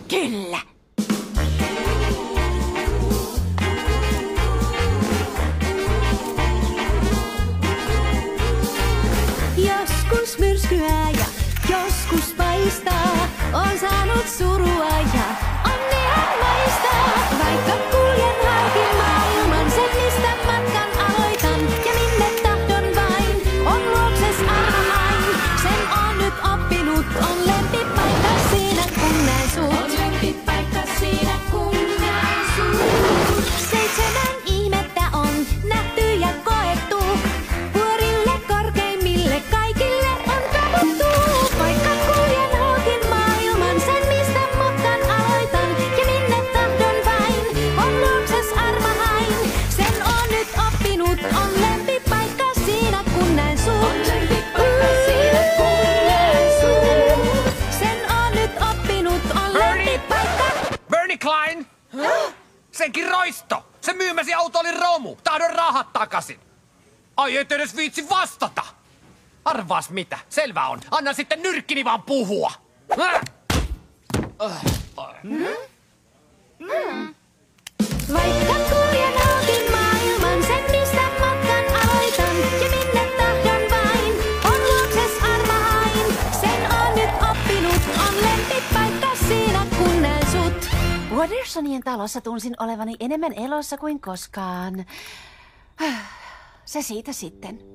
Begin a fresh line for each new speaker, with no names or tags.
Kyllä.
Joskus myrskyää ja joskus paistaa. On saanut surua ja onnea maistaa. Vaikka kuljen halki maailman, sen mistä matkan aloitan. Ja minne tahdon vain, on luokses aina hain. Sen on nyt oppinut, on lempipaikka siinä kun näen sut. On lempipaikka siinä kun näen sut. 7 ihmettä on nähty ja koettu. Vuorille korkeimmille kaikille on tavuttu. Vaikka kuljen halkin maailman, sen mistä matkan aloitan. Ja minne tahdon vain, on luokses arma hain. Sen on nyt oppinut, on lempipaikka siinä kun näen sut. On lempipaikka siinä kun näen sut. Sen on nyt oppinut, on lempipaikka.
Bernie Klein! Senkin roisto! Se myymäsi auto oli romu! Tahdon rahat takasin! Ai et edes viitsi vastata! Arvaas mitä? Selvä on. Anna sitten nyrkkini vaan puhua!
Vaikka kuljen halkin maailman, sen mistä matkan aloitan. Ja minne tahdon vain, on luokses arma hain. Sen on nyt oppinut, on lempipaikka siinä kun näen sut.
Watersonien talossa tunsin olevani enemmän elossa kuin koskaan. Se siitä sitten.